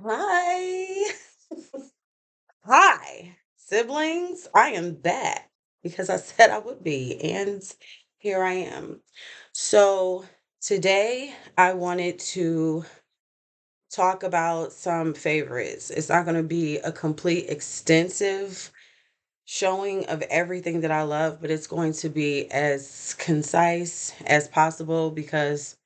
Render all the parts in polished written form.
Hi. Hi, siblings. I am back because I said I would be, and here I am. So, today I wanted to talk about some favorites. It's not going to be a complete extensive showing of everything that I love, but it's going to be as concise as possible because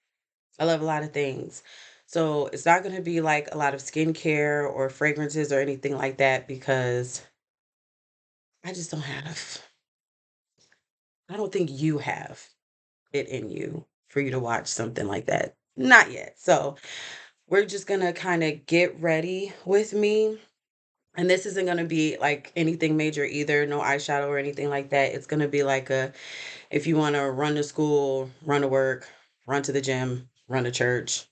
I love a lot of things. So it's not going to be like a lot of skincare or fragrances or anything like that because I just don't have, I don't think you have it in you for you to watch something like that. Not yet. So we're just going to kind of get ready with me. And this isn't going to be like anything major either, no eyeshadow or anything like that. It's going to be like a, if you want to run to school, run to work, run to the gym, run to church,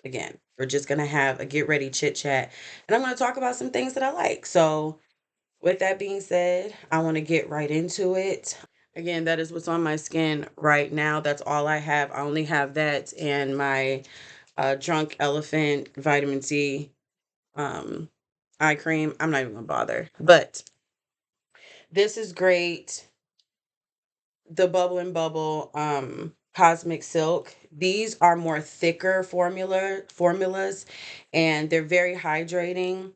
again, we're just going to have a get ready chit chat. And I'm going to talk about some things that I like. So, with that being said, I want to get right into it. Again, that is what's on my skin right now. That's all I have. I only have that and my Drunk Elephant vitamin C um, eye cream. I'm not even going to bother. But this is great. The Bubble and Bubble Cosmic Silk. These are more thicker formulas and they're very hydrating.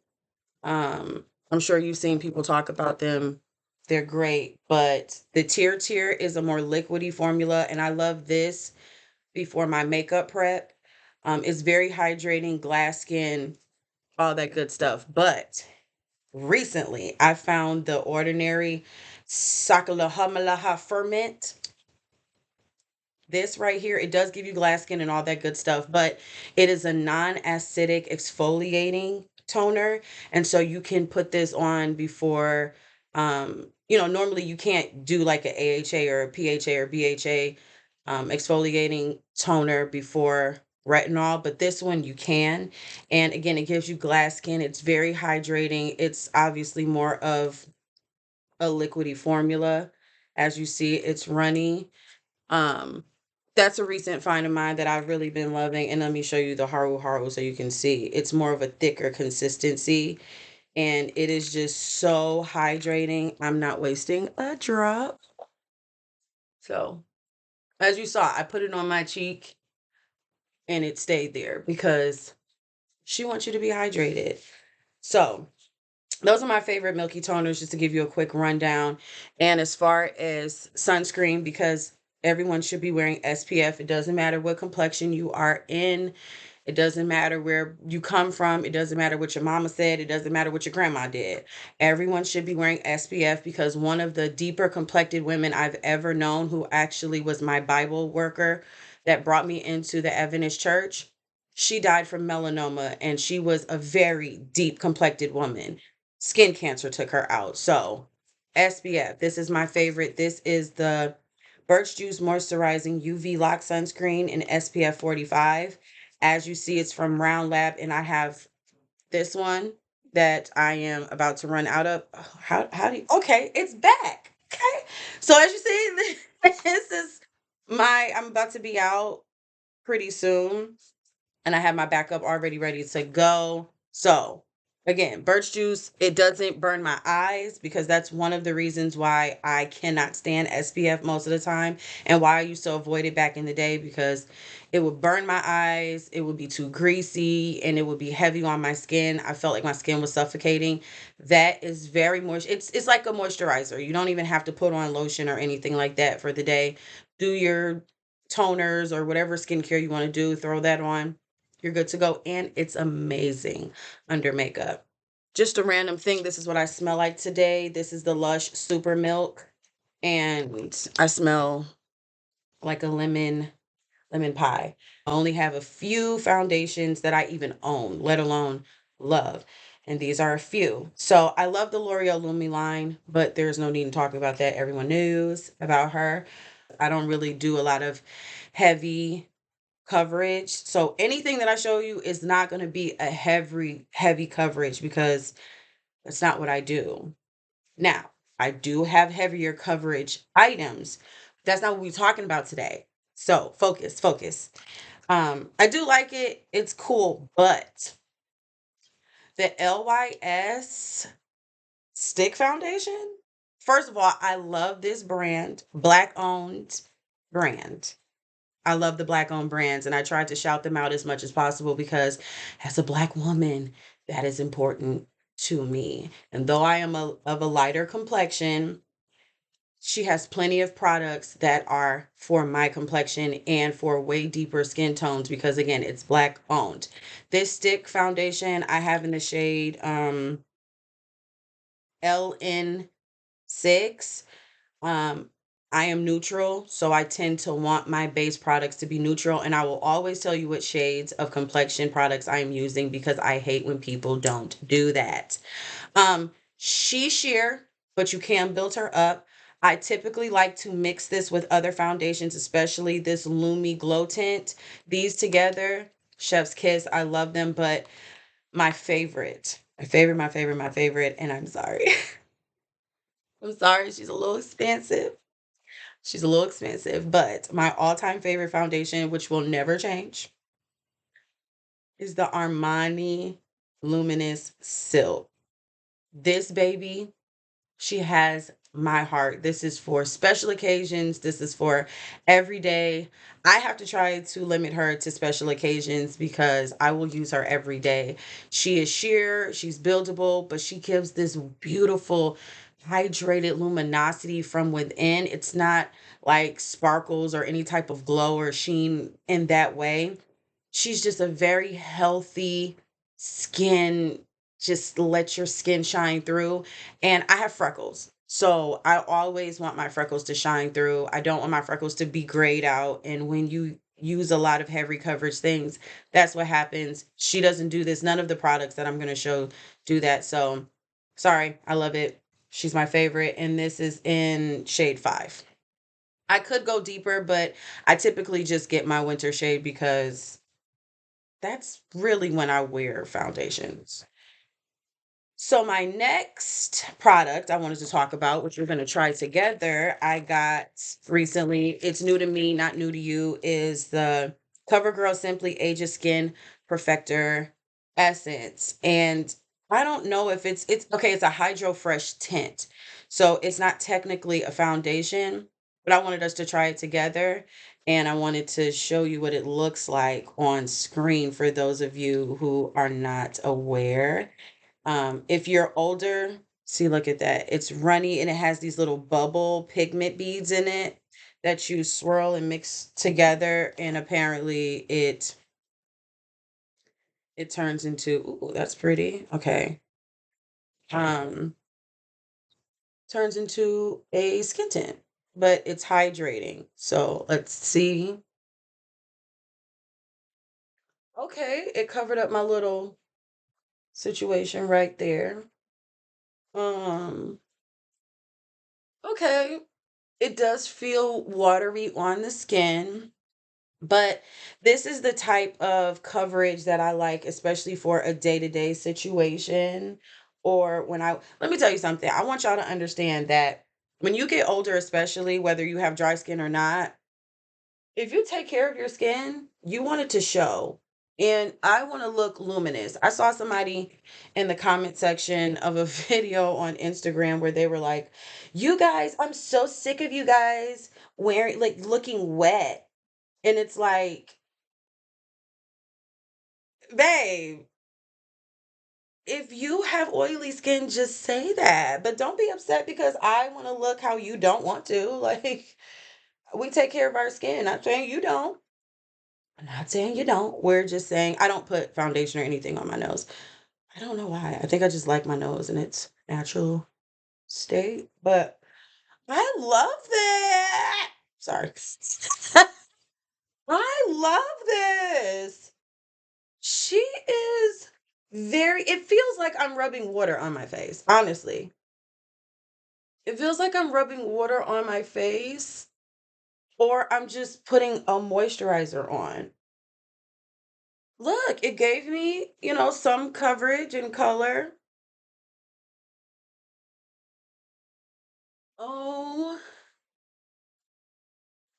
I'm sure you've seen people talk about them. They're great, but the Tier is a more liquidy formula and I love this before my makeup prep. It's very hydrating, glass skin, all that good stuff. But recently I found the Ordinary Sakalahamalaha Ferment. This right here, it does give you glass skin and all that good stuff, but it is a non-acidic exfoliating toner. And so you can put this on before, normally you can't do like a AHA or a PHA or BHA exfoliating toner before retinol, but this one you can. And again, it gives you glass skin. It's very hydrating. It's obviously more of a liquidy formula. As you see, it's runny. um, that's a recent find of mine that I've really been loving. And let me show you the Haru Haru so you can see. It's more of a thicker consistency and it is just so hydrating. I'm not wasting a drop. So, as you saw, I put it on my cheek and it stayed there because she wants you to be hydrated. So, those are my favorite milky toners, just to give you a quick rundown. And as far as sunscreen, because everyone should be wearing SPF, it doesn't matter what complexion you are in, it doesn't matter where you come from, it doesn't matter what your mama said, it doesn't matter what your grandma did. Everyone should be wearing SPF because one of the deeper complected women I've ever known, who actually was my Bible worker that brought me into the Adventist church, she died from melanoma and she was a very deep complected woman. Skin cancer took her out. So, SPF, this is my favorite. This is the Birch Juice Moisturizing UV Lock Sunscreen in SPF 45. As you see, it's from Round Lab, and I have this one that I am about to run out of. Oh, how do you, okay, it's back. Okay. So as you see, this is I'm about to be out pretty soon and I have my backup already ready to go. So, again, birch juice, it doesn't burn my eyes because that's one of the reasons why I cannot stand SPF most of the time and why I used to avoid it back in the day because it would burn my eyes, it would be too greasy, and it would be heavy on my skin. I felt like my skin was suffocating. That is very moist. It's like a moisturizer. You don't even have to put on lotion or anything like that for the day. Do your toners or whatever skincare you want to do, throw that on, you're good to go. And it's amazing under makeup. Just a random thing. This is what I smell like today. This is the Lush Super Milk. And I smell like a lemon pie. I only have a few foundations that I even own, let alone love. And these are a few. So I love the L'Oreal Lumi line, but there's no need in talking about that. Everyone knows about her. I don't really do a lot of heavy coverage. So anything that I show you is not going to be a heavy coverage because that's not what I do. Now, I do have heavier coverage items. That's not what we're talking about today. So, focus. I do like it. It's cool, but The LYS stick foundation. First of all, I love this brand, black owned brand. I love the black owned brands, and I tried to shout them out as much as possible because as a black woman, that is important to me. And though I am of a lighter complexion, she has plenty of products that are for my complexion and for way deeper skin tones because again, it's black owned. This stick foundation I have in the shade LN6. Um, I am neutral, so I tend to want my base products to be neutral, and I will always tell you what shades of complexion products I am using because I hate when people don't do that. She's sheer, but you can build her up. I typically like to mix this with other foundations, especially this Lumi Glow Tint. These together, Chef's Kiss, I love them, but my favorite, and I'm sorry. I'm sorry, she's a little expensive. She's a little expensive, but my all-time favorite foundation, which will never change, is the Armani Luminous Silk. This baby, she has my heart. This is for special occasions. This is for every day. I have to try to limit her to special occasions because I will use her every day. She is sheer, she's buildable, but she gives this beautiful hydrated luminosity from within. It's not like sparkles or any type of glow or sheen in that way. She's just a very healthy skin, just let your skin shine through. And I have freckles. So I always want my freckles to shine through. I don't want my freckles to be grayed out. And when you use a lot of heavy coverage things, that's what happens. She doesn't do this. None of the products that I'm going to show do that. So sorry, I love it. She's my favorite. And this is in shade 5. I could go deeper, but I typically just get my winter shade because that's really when I wear foundations. So my next product I wanted to talk about, which we're going to try together, I got recently. It's new to me, not new to you. Is the CoverGirl Simply Ageless Skin Perfector Essence, and I don't know if it's okay. It's a Hydro Fresh tint, so it's not technically a foundation, but I wanted us to try it together, and I wanted to show you what it looks like on screen for those of you who are not aware. If you're older, see, look at that. It's runny and it has these little bubble pigment beads in it that you swirl and mix together, and apparently it turns into, ooh, that's pretty. Okay. Um, turns into a skin tint, but it's hydrating. So let's see. Okay, it covered up my little situation right there. Um, okay. It does feel watery on the skin. But this is the type of coverage that I like, especially for a day-to-day situation. Or when let me tell you something. I want y'all to understand that when you get older, especially whether you have dry skin or not, if you take care of your skin, you want it to show. And I want to look luminous. I saw somebody in the comment section of a video on Instagram where they were like, "You guys, I'm so sick of you guys wearing, like, looking wet." And it's like, babe, if you have oily skin, just say that. But don't be upset because I want to look how you don't want to. Like, we take care of our skin. Not saying you don't. I'm not saying you don't. We're just saying I don't put foundation or anything on my nose. I don't know why. I think I just like my nose in its natural state. But I love that. Sorry. I love this. She is it feels like I'm rubbing water on my face, honestly. It feels like I'm rubbing water on my face or I'm just putting a moisturizer on. Look, it gave me, some coverage and color. Oh,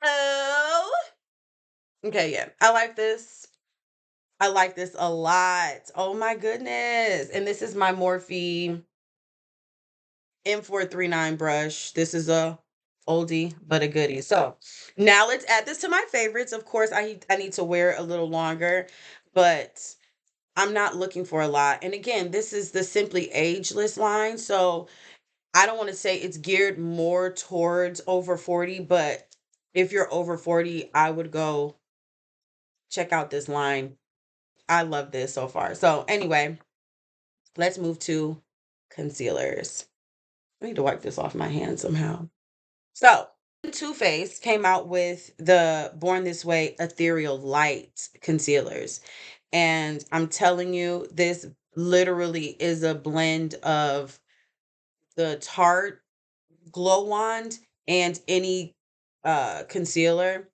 oh. Okay, yeah. I like this. I like this a lot. Oh my goodness. And this is my Morphe M439 brush. This is a oldie but a goodie. So now let's add this to my favorites. Of course, I need to wear it a little longer, but I'm not looking for a lot. And again, this is the Simply Ageless line. So I don't want to say it's geared more towards over 40, but if you're over 40, I would go check out this line. I love this so far. So anyway, let's move to concealers. I need to wipe this off my hand somehow. So, Too Faced came out with the Born This Way Ethereal Light concealers. And I'm telling you, this literally is a blend of the Tarte Glow Wand and any concealer.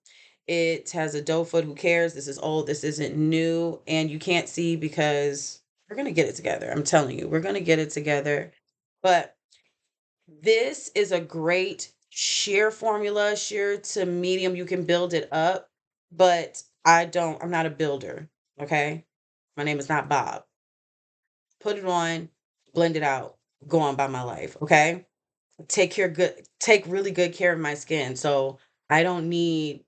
It has a doe foot. Who cares? This is old. This isn't new. And you can't see because we're going to get it together. I'm telling you, we're going to get it together. But this is a great sheer formula, sheer to medium. You can build it up, but I'm not a builder. Okay. My name is not Bob. Put it on, blend it out, go on by my life. Okay. Take really good care of my skin. So I don't need,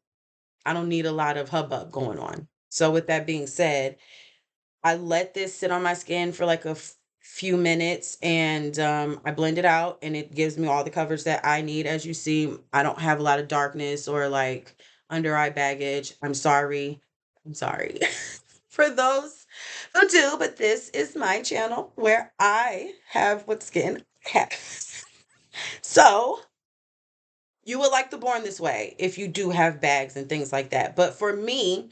I don't need a lot of hubbub going on. So with that being said, I let this sit on my skin for like few minutes and I blend it out and it gives me all the coverage that I need. As you see, I don't have a lot of darkness or like under eye baggage. I'm sorry. I'm sorry for those who do, but this is my channel where I have what skin I have. So you would like the Born This Way if you do have bags and things like that. But for me,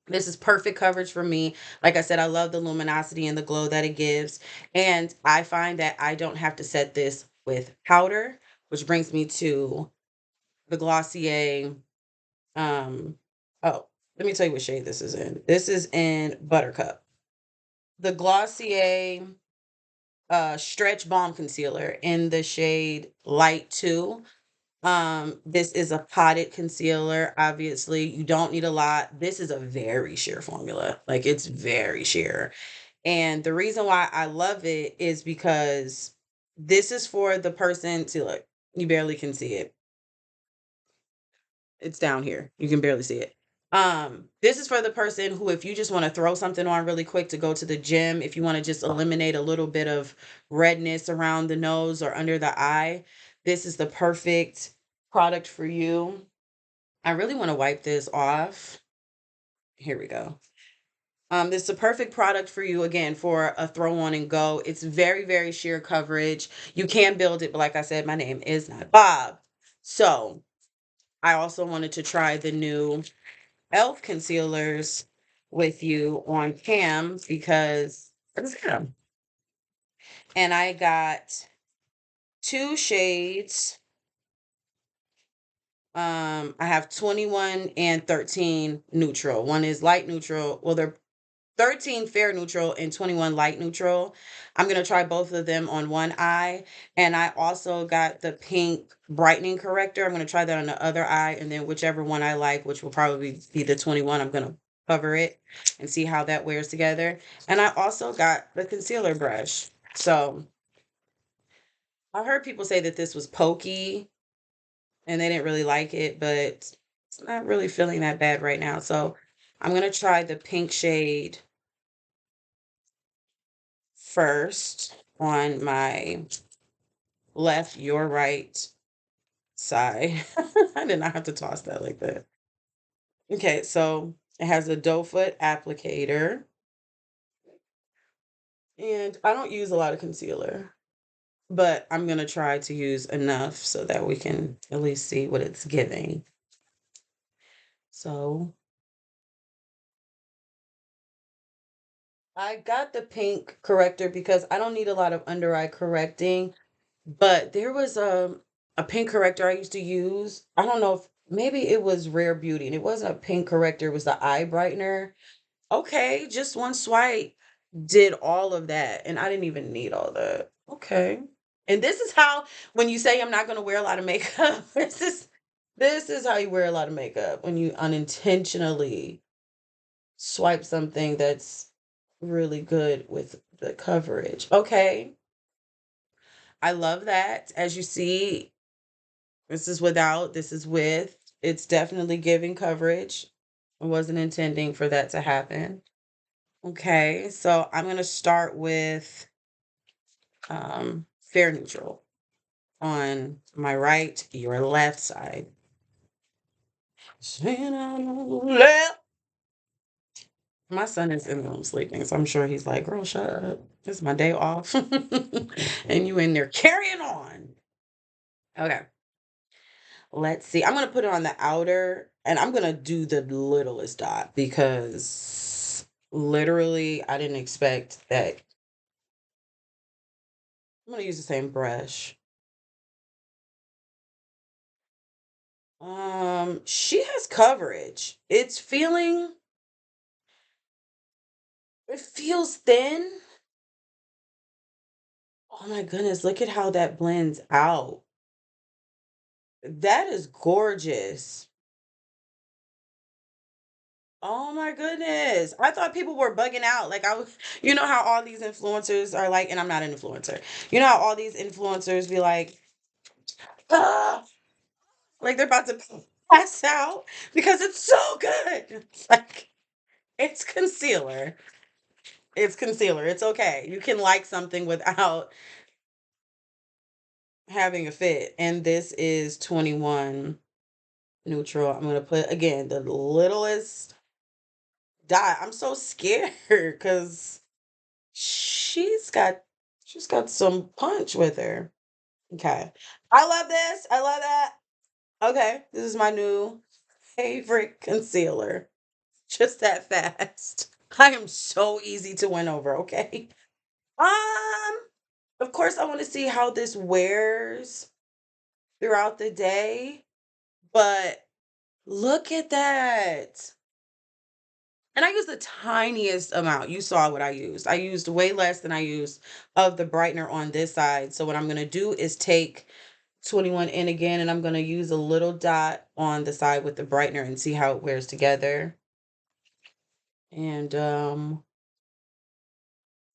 this is perfect coverage for me. Like I said, I love the luminosity and the glow that it gives. And I find that I don't have to set this with powder, which brings me to the Glossier. Um, oh, let me tell you what shade this is in. This is in Buttercup. The Glossier Stretch Balm Concealer in the shade Light 2. This is a potted concealer. Obviously, you don't need a lot. This is a very sheer formula. Like it's very sheer. And the reason why I love it is because this is for the person to look. You barely can see it. It's down here. You can barely see it. This is for the person who, if you just want to throw something on really quick to go to the gym, if you want to just eliminate a little bit of redness around the nose or under the eye, this is the perfect product for you. I really want to wipe this off. Here we go. This is a perfect product for you again for a throw on and go. It's very, very sheer coverage. You can build it, but like I said, my name is not Bob. So I also wanted to try the new Elf concealers with you on cam because I just got 'em. And I got two shades. I have 21 and 13 neutral. One is light neutral. Well, they're 13 fair neutral and 21 light neutral. I'm going to try both of them on one eye. And I also got the pink brightening corrector. I'm going to try that on the other eye. And then whichever one I like, which will probably be the 21, I'm going to cover it and see how that wears together. And I also got the concealer brush. So I heard people say that this was pokey and they didn't really like it, but it's not really feeling that bad right now. So I'm going to try the pink shade first on my left, your right side. I did not have to toss that like that. Okay, so it has a doe foot applicator, and I don't use a lot of concealer, but I'm gonna try to use enough so that we can at least see what it's giving. So I got the pink corrector because I don't need a lot of under eye correcting. But there was a pink corrector I used to use. I don't know if maybe it was Rare Beauty and it wasn't a pink corrector, it was the eye brightener. Okay, just one swipe did all of that and I didn't even need all that. Okay. And this is how when you say I'm not going to wear a lot of makeup, this is how you wear a lot of makeup when you unintentionally swipe something that's really good with the coverage. Okay, I love that. As you see, this is without, this is with. It's definitely giving coverage. I wasn't intending for that to happen. Okay, so I'm gonna start with fair neutral on my right, your left side. Saying I'm left. My son is in the room sleeping, so I'm sure he's like, girl, shut up. It's my day off. And you in there carrying on. Okay. Let's see. I'm gonna put it on the outer, and I'm gonna do the littlest dot because literally I didn't expect that. I'm gonna use the same brush. She has coverage. It feels thin. Oh my goodness, look at how that blends out. That is gorgeous. Oh my goodness. I thought people were bugging out. Like I was, you know how all these influencers are like, and I'm not an influencer. You know how all these influencers be like, ah, like they're about to pass out because it's so good. It's like it's concealer. It's concealer. It's okay. You can like something without having a fit. And this is 21 neutral. I'm gonna put again the littlest dot. I'm so scared because she's got she's got some punch with her. Okay. I love this. I love that. Okay. This is my new favorite concealer. Just that fast. I am so easy to win over, okay? Um, of course I want to see how this wears throughout the day, but look at that. And I used the tiniest amount. You saw what I used. I used way less than I used of the brightener on this side. So what I'm going to do is take 21 in again, and I'm going to use a little dot on the side with the brightener and see how it wears together. And I'm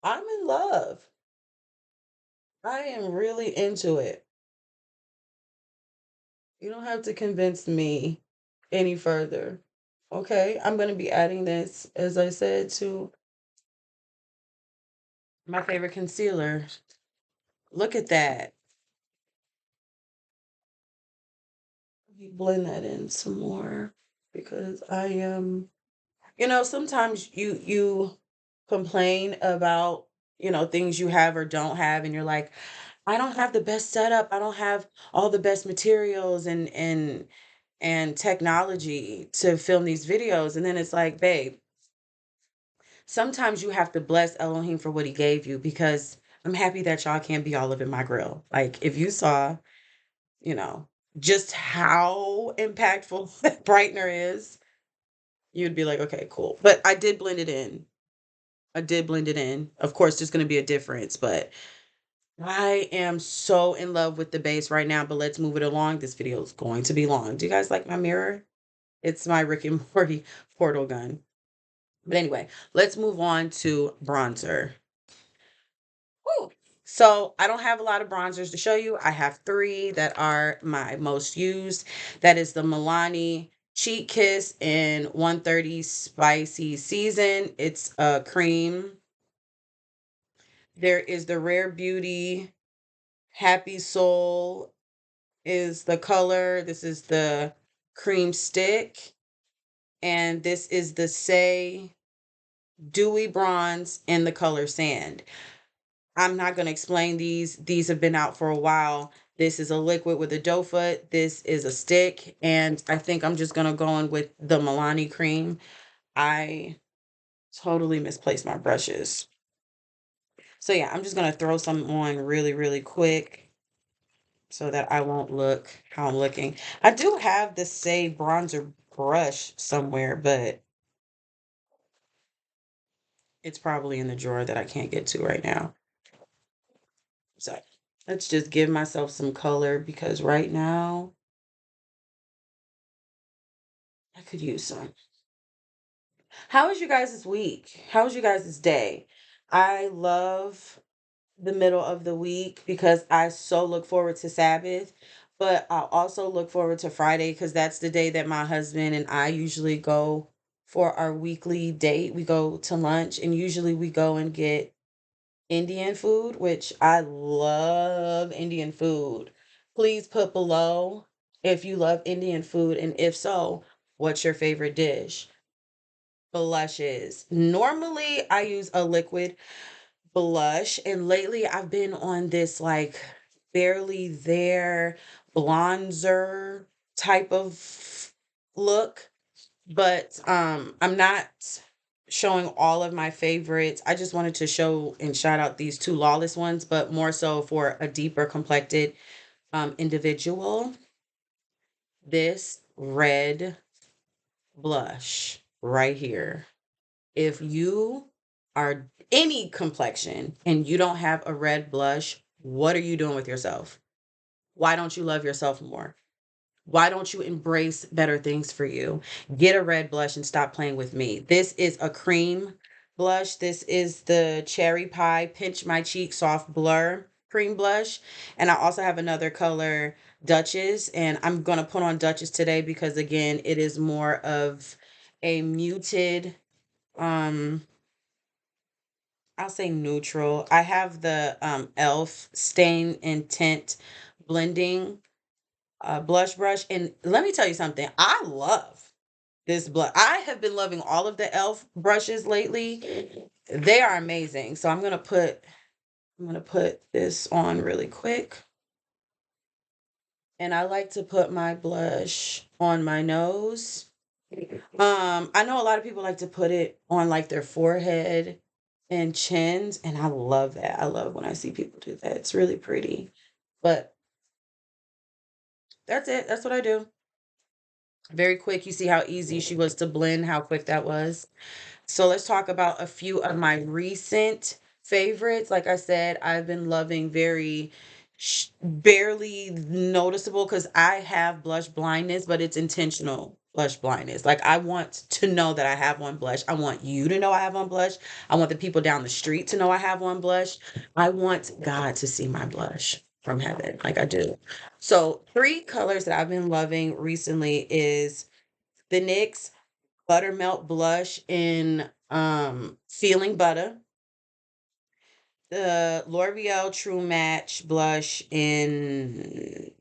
in love. I am really into it. You don't have to convince me any further. Okay, I'm going to be adding this, as I said, to my favorite concealer. Look at that. Let me blend that in some more because I am, sometimes you complain about, things you have or don't have, and you're like, I don't have the best setup. I don't have all the best materials and technology to film these videos. And then it's like, babe, sometimes you have to bless Elohim for what he gave you because I'm happy that y'all can't be all up in my grill. Like if you saw, you know, just how impactful that brightener is, you'd be like, okay, cool. But I did blend it in. I did blend it in. Of course, there's going to be a difference, but I am so in love with the base right now. But let's move it along. This video is going to be long. Do you guys like my mirror? It's my Rick and Morty portal gun. But anyway, let's move on to bronzer. Woo. So I don't have a lot of bronzers to show you. I have three that are my most used. That is the Milani Cheat Kiss in 130 Spicy Season. It's a cream. There is the Rare Beauty Happy Soul is the color. This is the cream stick. And this is the Say Dewy Bronze in the color Sand. I'm not going to explain these. These have been out for a while. This is a liquid with a doe foot. This is a stick. And I think I'm just going to go in with the Milani cream. I totally misplaced my brushes. So yeah, I'm just going to throw some on really, really quick so that I won't look how I'm looking. I do have the Say bronzer brush somewhere, but it's probably in the drawer that I can't get to right now. So let's just give myself some color because right now I could use some. How was you guys' week? How was you guys' day? I love the middle of the week because I so look forward to Sabbath, but I also look forward to Friday because that's the day that my husband and I usually go for our weekly date. We go to lunch and usually we go and get Indian food, which I love Indian food. Please put below if you love Indian food, and if so, what's your favorite dish? Blushes. Normally, I use a liquid blush, and lately I've been on this like barely there bronzer type of look, but I'm not showing all of my favorites. I just wanted to show and shout out these two lawless ones, but more so for a deeper complected individual. This red blush right here. If you are any complexion and you don't have a red blush, what are you doing with yourself? Why don't you love yourself more? Why don't you embrace better things for you? Get a red blush and stop playing with me. This is a cream blush. This is the Cherry Pie Pinch My Cheek Soft Blur cream blush. And I also have another color, Duchess. And I'm going to put on Duchess today because, again, it is more of a muted, um, I'll say neutral. I have the Elf Stain and Tint blending blush brush. And let me tell you something. I love this blush. I have been loving all of the Elf brushes lately. They are amazing. So I'm gonna put this on really quick. And I like to put my blush on my nose. I know a lot of people like to put it on like their forehead and chins, and I love that. I love when I see people do that. It's really pretty. But that's it. That's what I do. Very quick. You see how easy she was to blend, how quick that was. So let's talk about a few of my recent favorites. Like I said, I've been loving very barely noticeable because I have blush blindness, but it's intentional blush blindness. Like I want to know that I have one blush. I want you to know I have one blush. I want the people down the street to know I have one blush. I want God to see my blush from heaven, like I do. So three colors that I've been loving recently is the NYX Buttermelt Blush in Feeling Butter, the L'Oreal True Match Blush in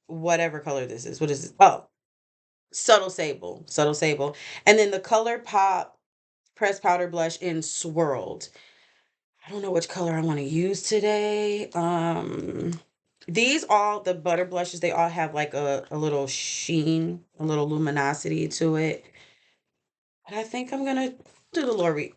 whatever color this is. What is this? Oh, Subtle Sable. Subtle Sable. And then the Color Pop Pressed Powder Blush in Swirled. I don't know which color I want to use today. These all the butter blushes, they all have like a little sheen, a little luminosity to it. But I think I'm gonna do the L'Oreal.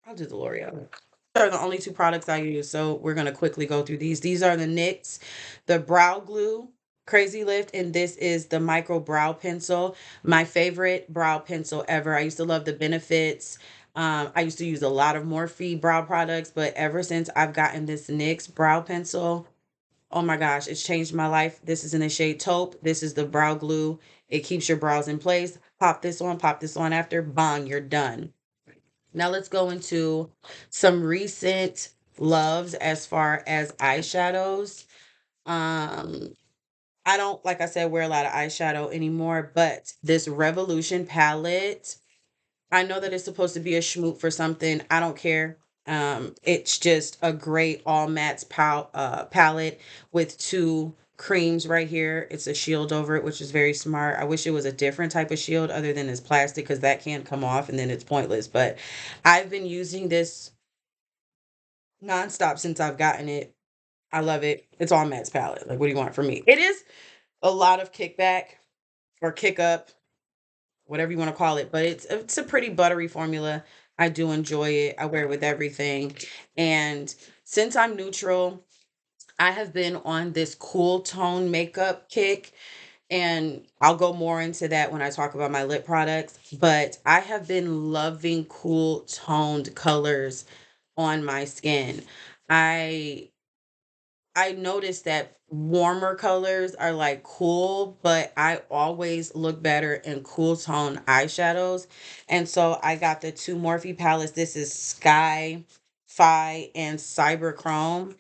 I'll do the L'Oreal. These are the only two products I use, so we're gonna quickly go through these. These are the NYX, the Brow Glue Crazy Lift, and this is the Micro Brow Pencil. My favorite brow pencil ever. I used to love the Benefits. I used to use a lot of Morphe brow products, but ever since I've gotten this NYX brow pencil, oh my gosh, it's changed my life. This is in the shade Taupe. This is the brow glue. It keeps your brows in place. Pop this on after, bang, you're done. Now let's go into some recent loves as far as eyeshadows. Um, I don't, like I said, wear a lot of eyeshadow anymore, but this Revolution palette, I know that it's supposed to be a schmoot for something. I don't care. It's just a great all mattes palette with two creams right here. It's a shield over it, which is very smart. I wish it was a different type of shield other than this plastic because that can't come off and then it's pointless. But I've been using this nonstop since I've gotten it. I love it. It's all mattes palette. Like, what do you want from me? It is a lot of kickback or kick up, whatever you want to call it, but it's a pretty buttery formula. I do enjoy it. I wear it with everything. And since I'm neutral, I have been on this cool tone makeup kick, and I'll go more into that when I talk about my lip products, but I have been loving cool toned colors on my skin. I I noticed that warmer colors are like cool, but I always look better in cool tone eyeshadows. And so I got the two Morphe palettes. This is Sky Fi and Cyber Chrome.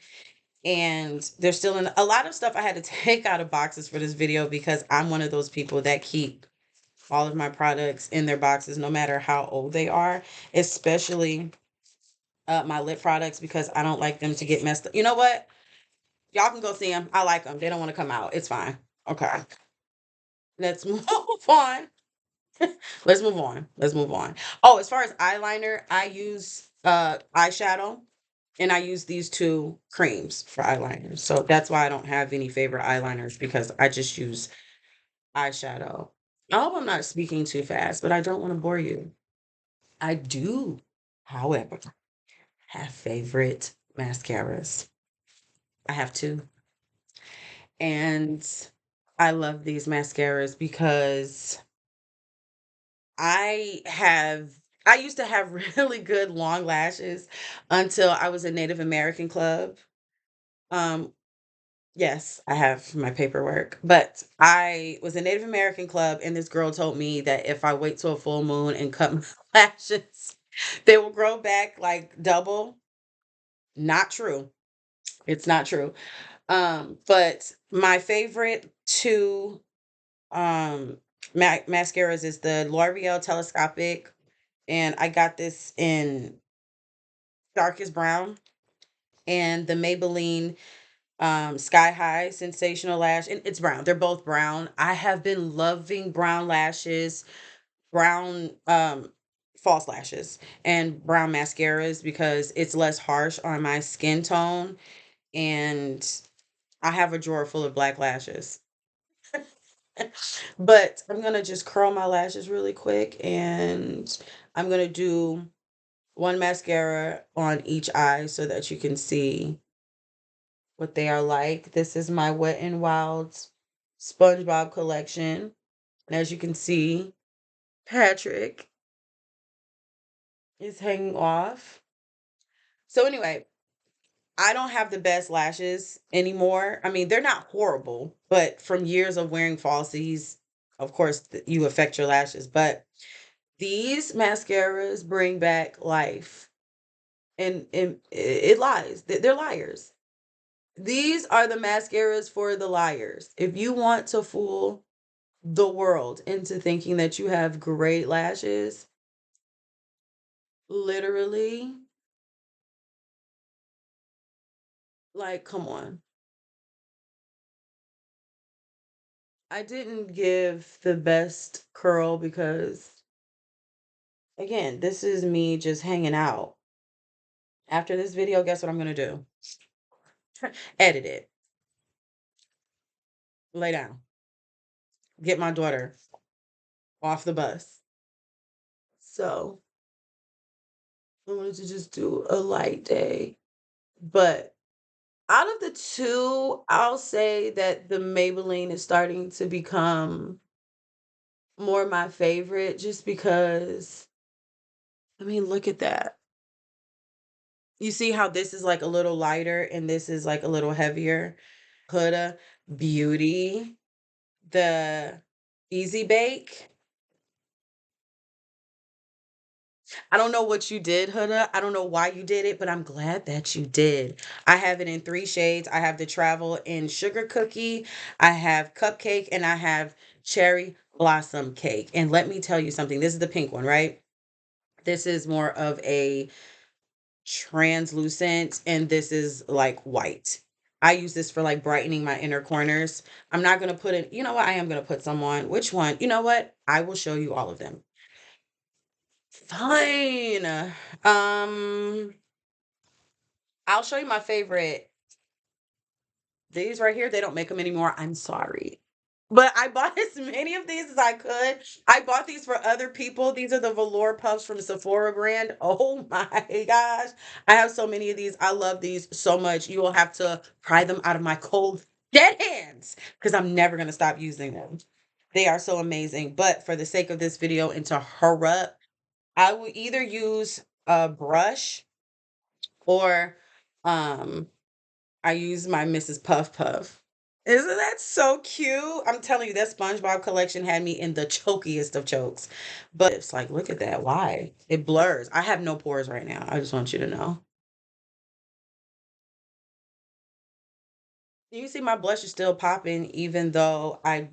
And they're still in a lot of stuff I had to take out of boxes for this video because I'm one of those people that keep all of my products in their boxes no matter how old they are, especially my lip products because I don't like them to get messed up. You know what? Y'all can go see them. I like them. They don't want to come out. It's fine. Okay. Let's move on. Let's move on. Let's move on. Oh, as far as eyeliner, I use eyeshadow and I use these two creams for eyeliner. So that's why I don't have any favorite eyeliners because I just use eyeshadow. I hope I'm not speaking too fast, but I don't want to bore you. I do, however, have favorite mascaras. I have two. And I love these mascaras because I have I used to have really good long lashes until I was in Native American club. Um yes, I have my paperwork, but I was in Native American club and this girl told me that if I wait till a full moon and cut my lashes, they will grow back like double. Not true. It's not true. But my favorite two mascaras is the L'Oreal Telescopic, and I got this in darkest brown, and the Maybelline Sky High Sensational Lash, and it's brown. They're both brown. I have been loving brown lashes, brown false lashes, and brown mascaras because it's less harsh on my skin tone, and I have a drawer full of black lashes. But I'm gonna just curl my lashes really quick and I'm gonna do one mascara on each eye so that you can see what they are like. This is my Wet n Wild's SpongeBob collection. And as you can see, Patrick is hanging off. So anyway, I don't have the best lashes anymore. I mean, they're not horrible, but from years of wearing falsies, of course, you affect your lashes. But these mascaras bring back life, and it lies. They're liars. These are the mascaras for the liars. If you want to fool the world into thinking that you have great lashes, literally, like, come on. I didn't give the best curl because, again, this is me just hanging out. After this video, guess what I'm going to do? Edit it, lay down, get my daughter off the bus. So I wanted to just do a light day. But out of the two, I'll say that the Maybelline is starting to become more my favorite just because, I mean, look at that. You see how this is like a little lighter and this is like a little heavier? Huda Beauty, the Easy Bake. I don't know what you did, Huda. I don't know why you did it, but I'm glad that you did. I have it in three shades. I have the travel in sugar cookie, I have cupcake, and I have cherry blossom cake. And let me tell you something. This is the pink one, right? This is more of a translucent, and this is like white. I use this for like brightening my inner corners. I'm not going to put it, you know what? I am going to put some on. Which one? You know what? I will show you all of them. Fine. I'll show you my favorite. These right here, they don't make them anymore. I'm sorry. But I bought as many of these as I could. I bought these for other people. These are the velour puffs from Sephora brand. Oh my gosh. I have so many of these. I love these so much. You will have to pry them out of my cold, dead hands because I'm never going to stop using them. They are so amazing. But for the sake of this video and to hurry up, I will either use a brush or um I use my Mrs. Puff Puff. Isn't that so cute? I'm telling you, that SpongeBob collection had me in the chokiest of chokes. But it's like, look at that. Why? It blurs. I have no pores right now. I just want you to know. You see, my blush is still popping, even though I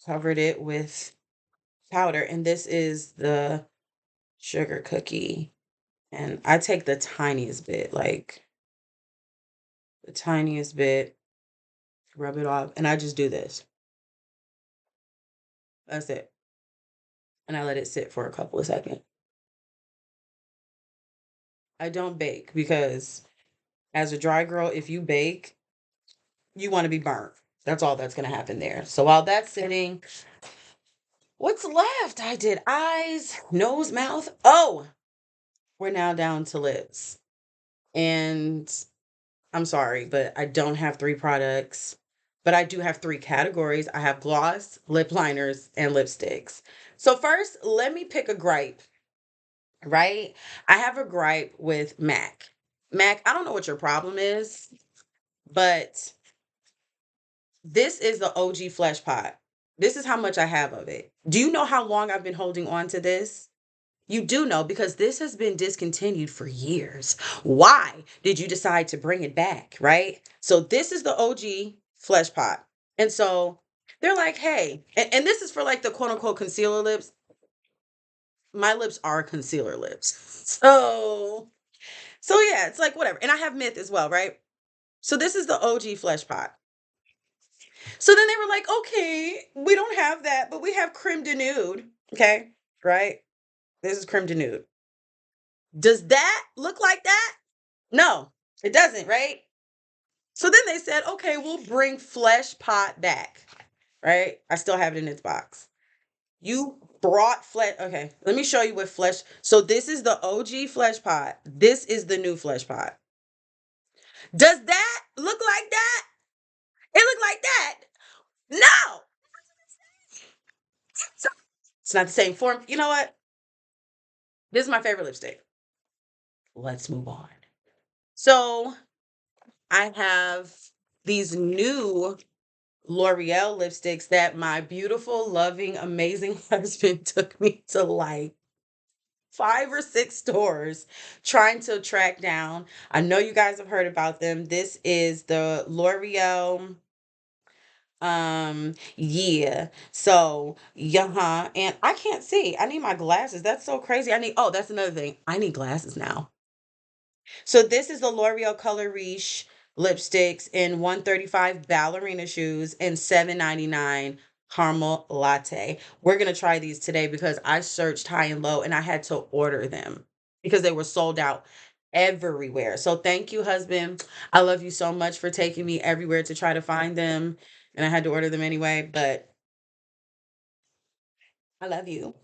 covered it with powder. And this is the sugar cookie. And I take the tiniest bit, like the tiniest bit, rub it off, and I just do this. That's it. And I let it sit for a couple of seconds. I don't bake because as a dry girl, if you bake, you want to be burnt. That's all that's going to happen there. So while that's sitting, what's left? I did eyes, nose, mouth. Oh, we're now down to lips. And I'm sorry, but I don't have three products, but I do have three categories. I have gloss, lip liners, and lipsticks. So first, let me pick a gripe, right? I have a gripe with MAC. MAC, I don't know what your problem is, but this is the OG flesh pot. This is how much I have of it. Do you know how long I've been holding on to this? You do know because this has been discontinued for years. Why did you decide to bring it back, right? So this is the OG flesh pot. And so they're like, hey, and this is for like the quote unquote concealer lips. My lips are concealer lips. So yeah, it's like whatever. And I have myth as well, right? So this is the OG flesh pot. So then they were like, okay, we don't have that, but we have creme de nude. Okay, right? This is creme de nude. Does that look like that? No, it doesn't, right? So then they said, okay, we'll bring Flesh Pot back, right? I still have it in its box. You brought Flesh. Okay, let me show you what Flesh. So this is the OG Flesh Pot. This is the new Flesh Pot. Does that look like that? It look like that? No, it's not the same form. You know what? This is my favorite lipstick. Let's move on. So I have these new L'Oreal lipsticks that my beautiful, loving, amazing husband took me to like 5 or 6 stores trying to track down. I know you guys have heard about them. This is the L'Oreal yeah. So yeah, and I can't see. I need my glasses. That's so crazy. That's another thing. I need glasses now. So this is the L'Oreal Color Riche lipsticks in 135 ballerina shoes and 7.99 caramel latte. We're going to try these today because I searched high and low and I had to order them because they were sold out everywhere. So thank you, husband. I love you so much for taking me everywhere to try to find them, and I had to order them anyway, but I love you.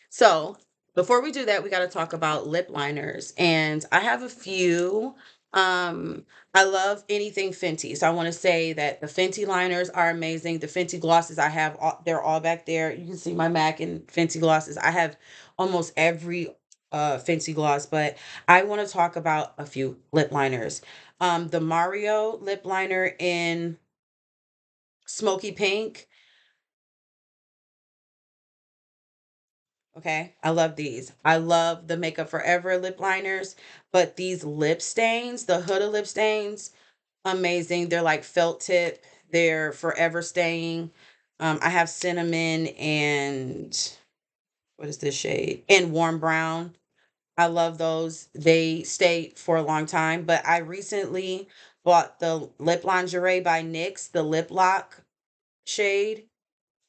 So, before we do that, we got to talk about lip liners. And I have a few. I love anything Fenty. So I want to say that the Fenty liners are amazing. The Fenty glosses I have, they're all back there. You can see my MAC and Fenty glosses. I have almost every Fenty gloss, but I want to talk about a few lip liners. The Mario lip liner in Smoky Pink. Okay, I love these. I love the Makeup Forever lip liners, but these lip stains, the Huda lip stains, amazing. They're like felt tip. They're forever staying. I have cinnamon and what is this shade? And warm brown. I love those. They stay for a long time. But I recently bought the Lip Lingerie by NYX, the lip lock shade,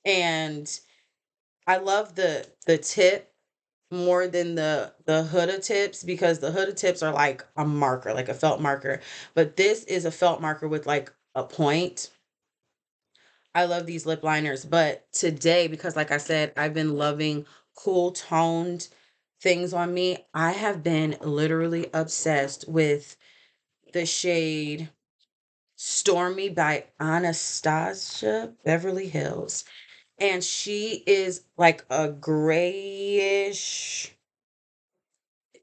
and I love the tip more than the Huda tips because the Huda tips are like a marker, like a felt marker. But this is a felt marker with like a point. I love these lip liners, but today, because like I said, I've been loving cool toned things on me. I have been literally obsessed with the shade Stormy by Anastasia Beverly Hills. And she is like a grayish,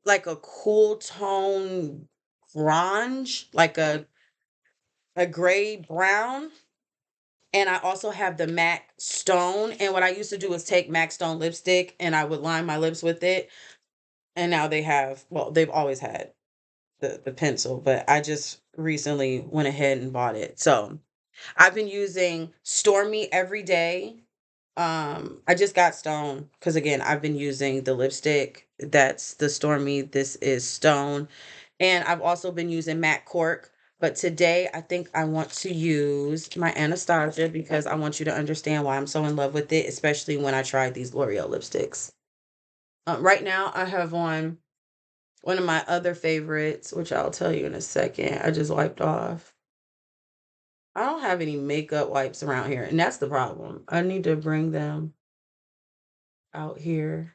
like a cool tone grunge, like a a gray brown, and I also have the MAC Stone. And what I used to do is take MAC Stone lipstick and I would line my lips with it. And now they have, well, they've always had the pencil, but I just recently went ahead and bought it. So I've been using Stormy every day. I just got Stone because again, I've been using the lipstick. That's the Stormy. This is Stone. And I've also been using Matte Cork. But today I think I want to use my Anastasia because I want you to understand why I'm so in love with it, especially when I tried these L'Oreal lipsticks. Right now I have on one of my other favorites, which I'll tell you in a second. I just wiped off. I don't have any makeup wipes around here, and that's the problem. I need to bring them out here.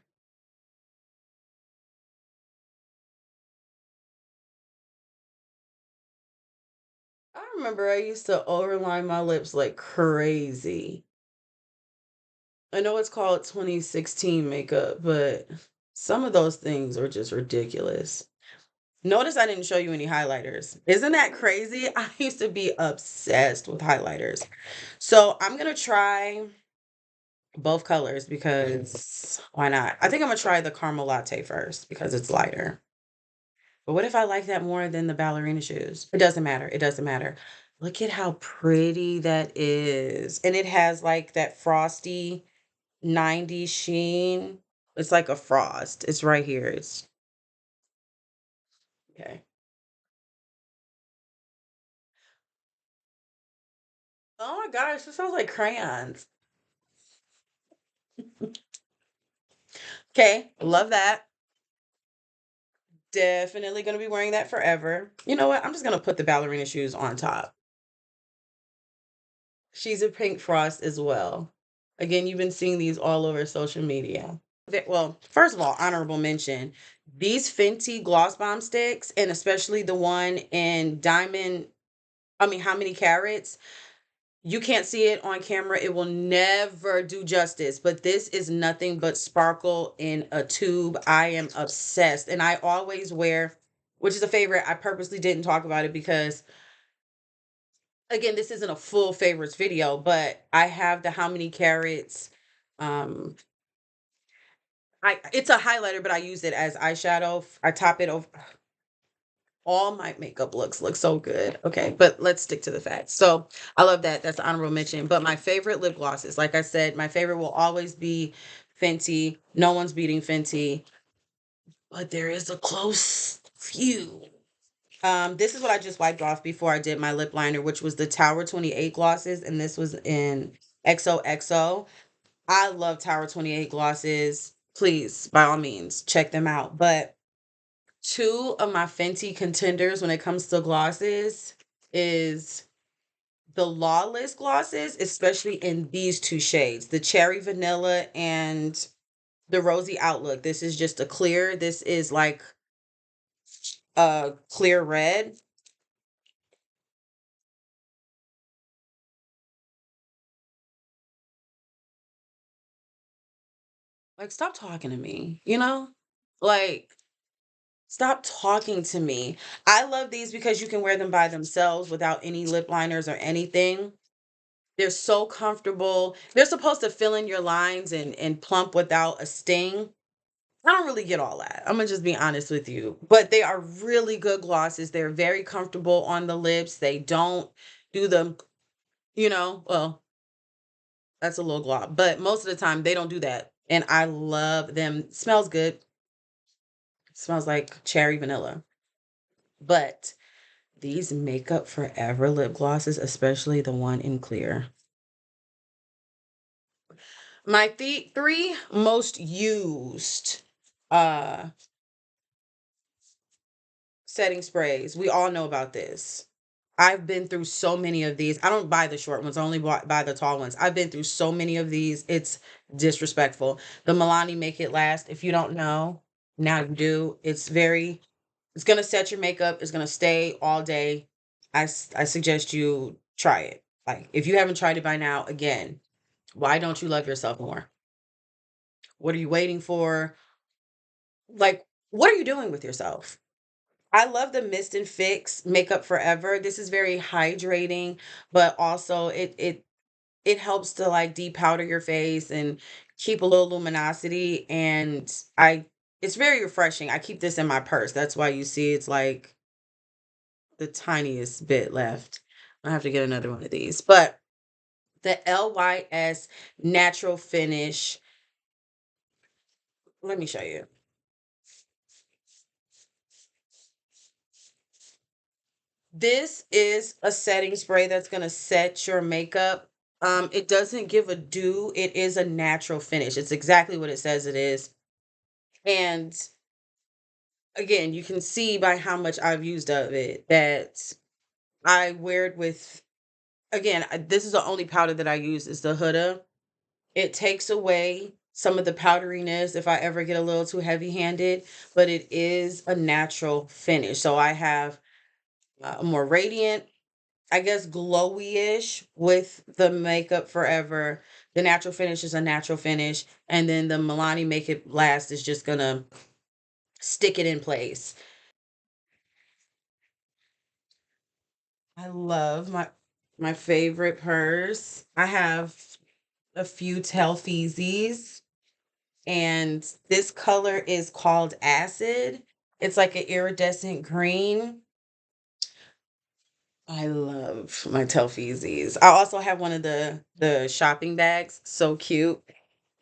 I remember I used to overline my lips like crazy. I know it's called 2016 makeup, but some of those things are just ridiculous. Notice I didn't show you any highlighters. Isn't that crazy? I used to be obsessed with highlighters. So I'm gonna try both colors because why not? I think I'm gonna try the caramel latte first because it's lighter. But what if I like that more than the ballerina shoes? It doesn't matter. It doesn't matter. Look at how pretty that is. And it has like that frosty 90s sheen. It's like a frost. It's right here. It's okay. Oh my gosh, this sounds like crayons. Okay, love that. Definitely gonna be wearing that forever. You know what? I'm just gonna put the ballerina shoes on top. She's a pink frost as well. Again, you've been seeing these all over social media. Well, first of all, honorable mention. These Fenty Gloss Bomb sticks, and especially the one in diamond, I mean, how many carats? You can't see it on camera. It will never do justice. But this is nothing but sparkle in a tube. I am obsessed. And I always wear, which is a favorite. I purposely didn't talk about it because again, this isn't a full favorites video, but I have the how many carats. Um, it's a highlighter, but I use it as eyeshadow. I top it over. All my makeup looks look so good. Okay, but let's stick to the facts. So I love that. That's an honorable mention. But my favorite lip glosses, like I said, my favorite will always be Fenty. No one's beating Fenty, but there is a close few. This is what I just wiped off before I did my lip liner, which was the Tower 28 glosses, and this was in XOXO. I love Tower 28 glosses. Please, by all means, check them out. But two of my Fenty contenders when it comes to glosses is the Lawless glosses, especially in these two shades, the Cherry Vanilla and the Rosy Outlook. This is just a clear. This is like a clear red. Like, stop talking to me, you know? Like, stop talking to me. I love these because you can wear them by themselves without any lip liners or anything. They're so comfortable. They're supposed to fill in your lines and plump without a sting. I don't really get all that. I'm gonna just be honest with you. But they are really good glosses. They're very comfortable on the lips. They don't do the, well, that's a little glob, but most of the time they don't do that. And I love them. Smells good. Smells like cherry vanilla. But these Makeup Forever lip glosses, especially the one in clear. My three most used uh setting sprays. We all know about this. I've been through so many of these. I don't buy the short ones, I only buy the tall ones. I've been through so many of these. It's disrespectful. The Milani Make It Last, if you don't know, now you do. It's gonna set your makeup, it's gonna stay all day. I suggest you try it. Like, if you haven't tried it by now, again, why don't you love yourself more? What are you waiting for? Like, what are you doing with yourself? I love the Mist and Fix Makeup Forever. This is very hydrating, but also it helps to like depowder your face and keep a little luminosity. And I it's very refreshing. I keep this in my purse. That's why you see it's like the tiniest bit left. I have to get another one of these. But the LYS Natural Finish, let me show you. This is a setting spray that's gonna set your makeup. It doesn't give a dew. It is a natural finish. It's exactly what it says it is. And again, you can see by how much I've used of it that I wear it with, again, this is the only powder that I use is the Huda. It takes away some of the powderiness if I ever get a little too heavy-handed, but it is a natural finish. So I have a more radiant, I guess, glowy-ish with the Makeup Forever. The natural finish is a natural finish, and then the Milani Make It Last is just gonna stick it in place. I love my favorite purse. I have a few Telfeezys, and this color is called Acid. It's like an iridescent green. I love my Telfeezys. I also have one of the shopping bags. So cute.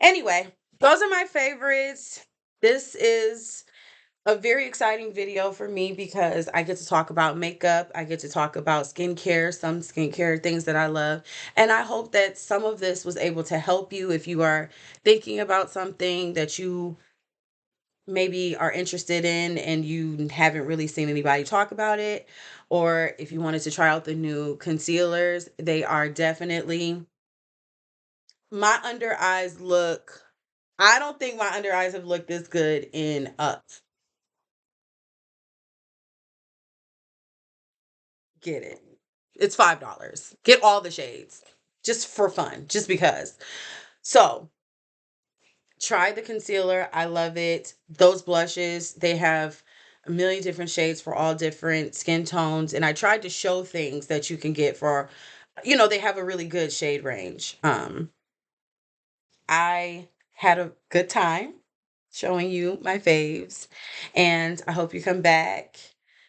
Anyway, those are my favorites. This is a very exciting video for me because I get to talk about makeup. I get to talk about skincare, some skincare things that I love. And I hope that some of this was able to help you if you are thinking about something that you maybe are interested in and you haven't really seen anybody talk about it. Or if you wanted to try out the new concealers, they are definitely, my under eyes look, I don't think my under eyes have looked this good in get it. It's $5. Get all the shades just for fun, just because. So try the concealer. I love it. Those blushes, they have a million different shades for all different skin tones. And I tried to show things that you can get for, they have a really good shade range. I had a good time showing you my faves, and I hope you come back.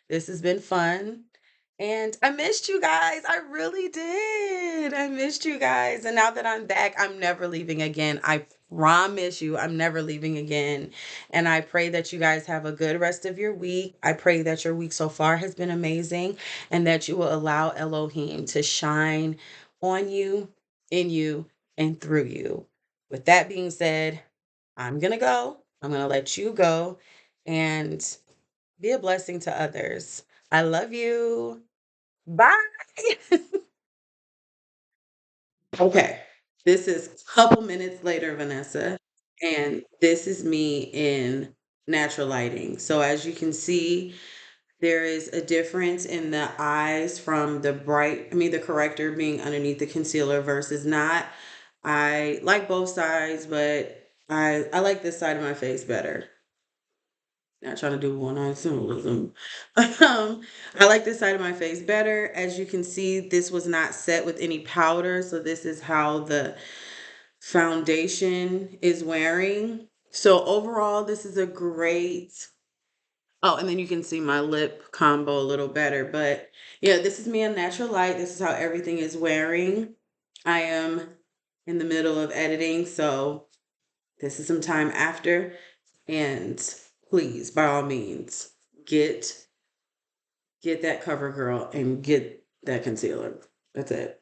This has been fun. And I missed you guys. I really did. I missed you guys. And now that I'm back, I'm never leaving again. I promise you, I'm never leaving again. And I pray that you guys have a good rest of your week. I pray that your week so far has been amazing and that you will allow Elohim to shine on you, in you, and through you. With that being said, I'm going to go. I'm going to let you go and be a blessing to others. I love you. Bye. Okay. This is a couple minutes later, Vanessa, and this is me in natural lighting. So as you can see, there is a difference in the eyes from the corrector being underneath the concealer versus not. I like both sides, but I like this side of my face better. Not trying to do one eye symbolism. I like this side of my face better. As you can see, this was not set with any powder, so this is how the foundation is wearing. So overall, this is a great. Oh, and then you can see my lip combo a little better. But yeah, this is me in natural light. This is how everything is wearing. I am in the middle of editing, so this is some time after. And please, by all means, get that cover girl and get that concealer. That's it.